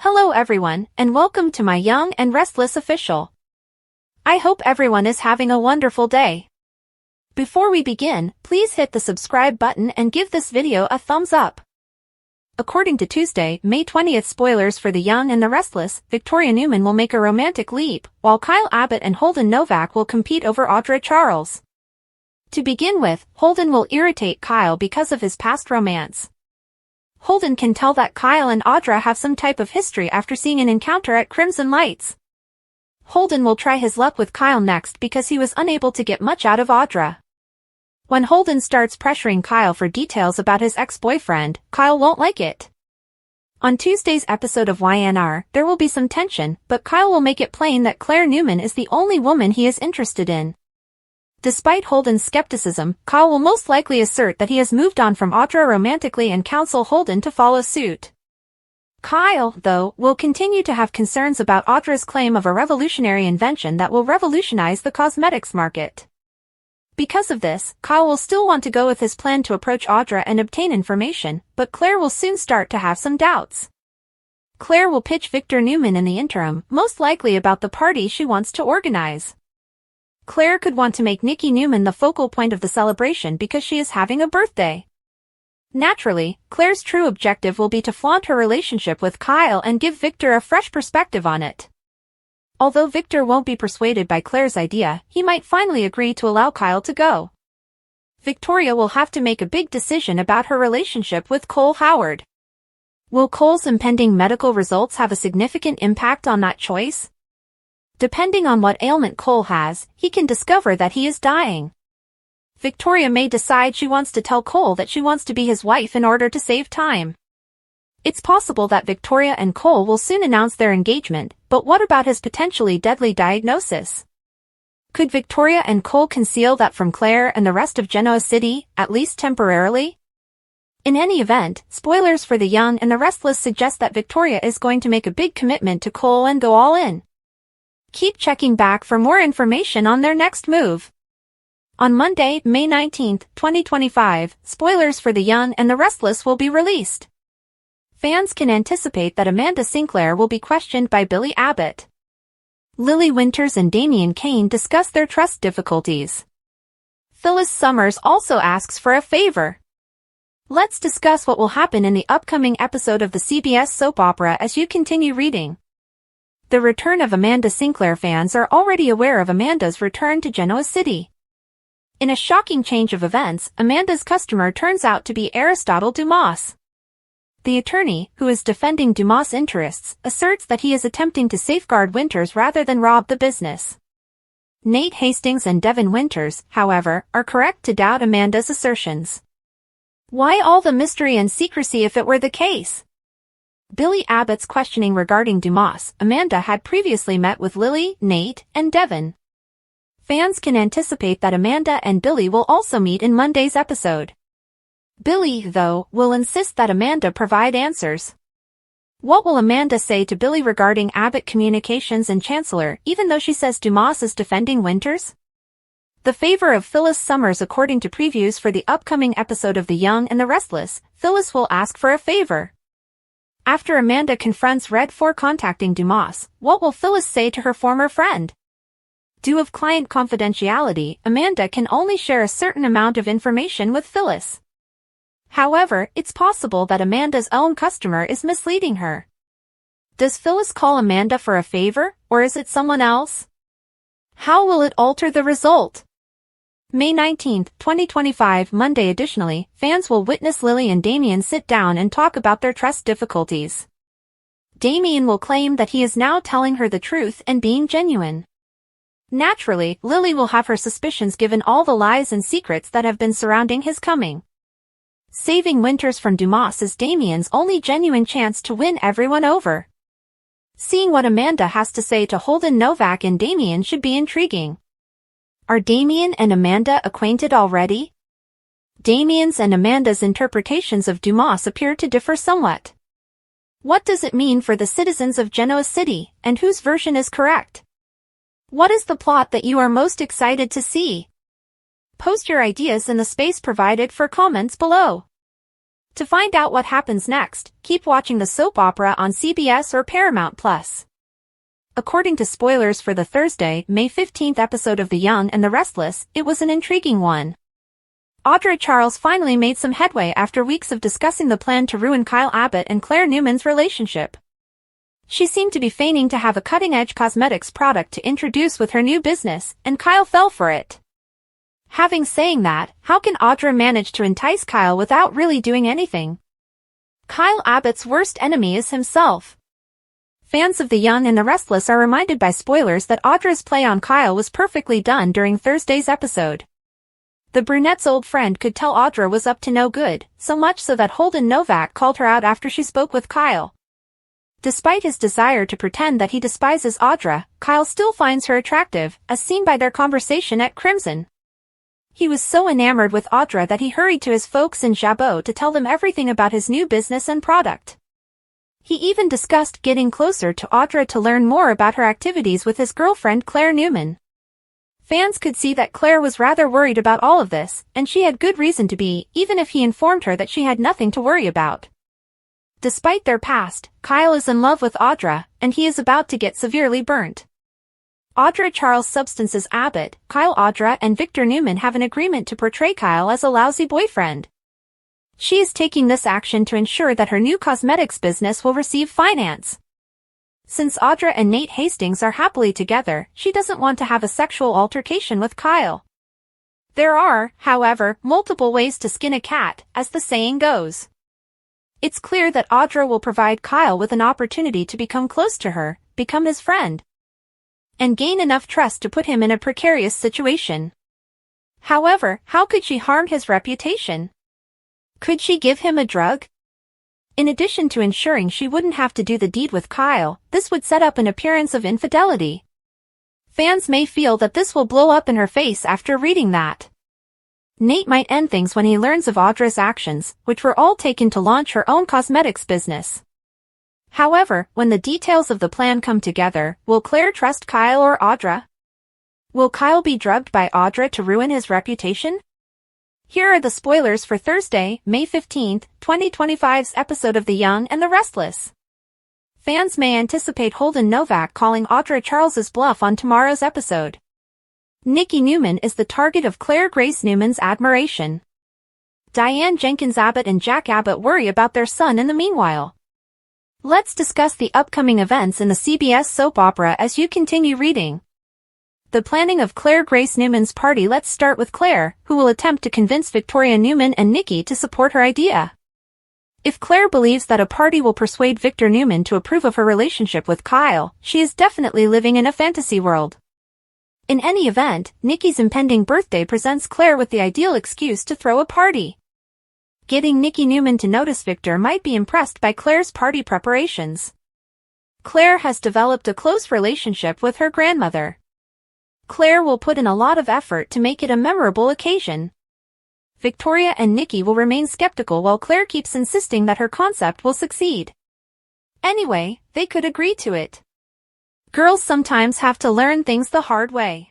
Hello everyone, and welcome to my Young and Restless official. I hope everyone is having a wonderful day. Before we begin, please hit the subscribe button and give this video a thumbs up. According to Tuesday, May 20th spoilers for The Young and the Restless, Victoria Newman will make a romantic leap, while Kyle Abbott and Holden Novak will compete over Audra Charles. To begin with, Holden will irritate Kyle because of his past romance. Holden can tell that Kyle and Audra have some type of history after seeing an encounter at Crimson Lights. Holden will try his luck with Kyle next because he was unable to get much out of Audra. When Holden starts pressuring Kyle for details about his ex-boyfriend, Kyle won't like it. On Tuesday's episode of YNR, there will be some tension, but Kyle will make it plain that Claire Newman is the only woman he is interested in. Despite Holden's skepticism, Kyle will most likely assert that he has moved on from Audra romantically and counsel Holden to follow suit. Kyle, though, will continue to have concerns about Audra's claim of a revolutionary invention that will revolutionize the cosmetics market. Because of this, Kyle will still want to go with his plan to approach Audra and obtain information, but Claire will soon start to have some doubts. Claire will pitch Victor Newman in the interim, most likely about the party she wants to organize. Claire could want to make Nikki Newman the focal point of the celebration because she is having a birthday. Naturally, Claire's true objective will be to flaunt her relationship with Kyle and give Victor a fresh perspective on it. Although Victor won't be persuaded by Claire's idea, he might finally agree to allow Kyle to go. Victoria will have to make a big decision about her relationship with Cole Howard. Will Cole's impending medical results have a significant impact on that choice? Depending on what ailment Cole has, he can discover that he is dying. Victoria may decide she wants to tell Cole that she wants to be his wife in order to save time. It's possible that Victoria and Cole will soon announce their engagement, but what about his potentially deadly diagnosis? Could Victoria and Cole conceal that from Claire and the rest of Genoa City, at least temporarily? In any event, spoilers for The Young and the Restless suggest that Victoria is going to make a big commitment to Cole and go all in. Keep checking back for more information on their next move. On Monday, May 19, 2025, spoilers for The Young and the Restless will be released. Fans can anticipate that Amanda Sinclair will be questioned by Billy Abbott. Lily Winters and Damian Kane discuss their trust difficulties. Phyllis Summers also asks for a favor. Let's discuss what will happen in the upcoming episode of the CBS soap opera as you continue reading. The return of Amanda Sinclair. Fans are already aware of Amanda's return to Genoa City. In a shocking change of events, Amanda's customer turns out to be Aristotle Dumas. The attorney, who is defending Dumas' interests, asserts that he is attempting to safeguard Winters rather than rob the business. Nate Hastings and Devon Winters, however, are correct to doubt Amanda's assertions. Why all the mystery and secrecy if it were the case? Billy Abbott's questioning regarding Dumas. Amanda had previously met with Lily, Nate, and Devon. Fans can anticipate that Amanda and Billy will also meet in Monday's episode. Billy, though, will insist that Amanda provide answers. What will Amanda say to Billy regarding Abbott Communications and Chancellor, even though she says Dumas is defending Winters? The favor of Phyllis Summers. According to previews for the upcoming episode of The Young and the Restless, Phyllis will ask for a favor. After Amanda confronts Red for contacting Dumas, what will Phyllis say to her former friend? Due to client confidentiality, Amanda can only share a certain amount of information with Phyllis. However, it's possible that Amanda's own customer is misleading her. Does Phyllis call Amanda for a favor, or is it someone else? How will it alter the result? May 19, 2025, Monday. Additionally, fans will witness Lily and Damian sit down and talk about their trust difficulties. Damian will claim that he is now telling her the truth and being genuine. Naturally, Lily will have her suspicions given all the lies and secrets that have been surrounding his coming. Saving Winters from Dumas is Damian's only genuine chance to win everyone over. Seeing what Amanda has to say to Holden Novak and Damian should be intriguing. Are Damian and Amanda acquainted already? Damian's and Amanda's interpretations of Dumas appear to differ somewhat. What does it mean for the citizens of Genoa City, and whose version is correct? What is the plot that you are most excited to see? Post your ideas in the space provided for comments below. To find out what happens next, keep watching the soap opera on CBS or Paramount+. According to spoilers for the Thursday, May 15th episode of The Young and the Restless, it was an intriguing one. Audra Charles finally made some headway after weeks of discussing the plan to ruin Kyle Abbott and Claire Newman's relationship. She seemed to be feigning to have a cutting-edge cosmetics product to introduce with her new business, and Kyle fell for it. Having saying that, how can Audra manage to entice Kyle without really doing anything? Kyle Abbott's worst enemy is himself. Fans of The Young and the Restless are reminded by spoilers that Audra's play on Kyle was perfectly done during Thursday's episode. The brunette's old friend could tell Audra was up to no good, so much so that Holden Novak called her out after she spoke with Kyle. Despite his desire to pretend that he despises Audra, Kyle still finds her attractive, as seen by their conversation at Crimson. He was so enamored with Audra that he hurried to his folks in Jabot to tell them everything about his new business and product. He even discussed getting closer to Audra to learn more about her activities with his girlfriend Claire Newman. Fans could see that Claire was rather worried about all of this, and she had good reason to be, even if he informed her that she had nothing to worry about. Despite their past, Kyle is in love with Audra, and he is about to get severely burnt. Audra Charles substances Abbott, Kyle Audra and Victor Newman have an agreement to portray Kyle as a lousy boyfriend. She is taking this action to ensure that her new cosmetics business will receive finance. Since Audra and Nate Hastings are happily together, she doesn't want to have a sexual altercation with Kyle. There are, however, multiple ways to skin a cat, as the saying goes. It's clear that Audra will provide Kyle with an opportunity to become close to her, become his friend, and gain enough trust to put him in a precarious situation. However, how could she harm his reputation? Could she give him a drug? In addition to ensuring she wouldn't have to do the deed with Kyle, this would set up an appearance of infidelity. Fans may feel that this will blow up in her face after reading that. Nate might end things when he learns of Audra's actions, which were all taken to launch her own cosmetics business. However, when the details of the plan come together, will Claire trust Kyle or Audra? Will Kyle be drugged by Audra to ruin his reputation? Here are the spoilers for Thursday, May 15th, 2025's episode of The Young and the Restless. Fans may anticipate Holden Novak calling Audra Charles's bluff on tomorrow's episode. Nikki Newman is the target of Claire Grace Newman's admiration. Diane Jenkins Abbott and Jack Abbott worry about their son in the meanwhile. Let's discuss the upcoming events in the CBS soap opera as you continue reading. The planning of Claire Grace Newman's party. Let's start with Claire, who will attempt to convince Victoria Newman and Nikki to support her idea. If Claire believes that a party will persuade Victor Newman to approve of her relationship with Kyle, she is definitely living in a fantasy world. In any event, Nikki's impending birthday presents Claire with the ideal excuse to throw a party. Getting Nikki Newman to notice Victor might be impressed by Claire's party preparations. Claire has developed a close relationship with her grandmother. Claire will put in a lot of effort to make it a memorable occasion. Victoria and Nikki will remain skeptical while Claire keeps insisting that her concept will succeed. Anyway, they could agree to it. Girls sometimes have to learn things the hard way.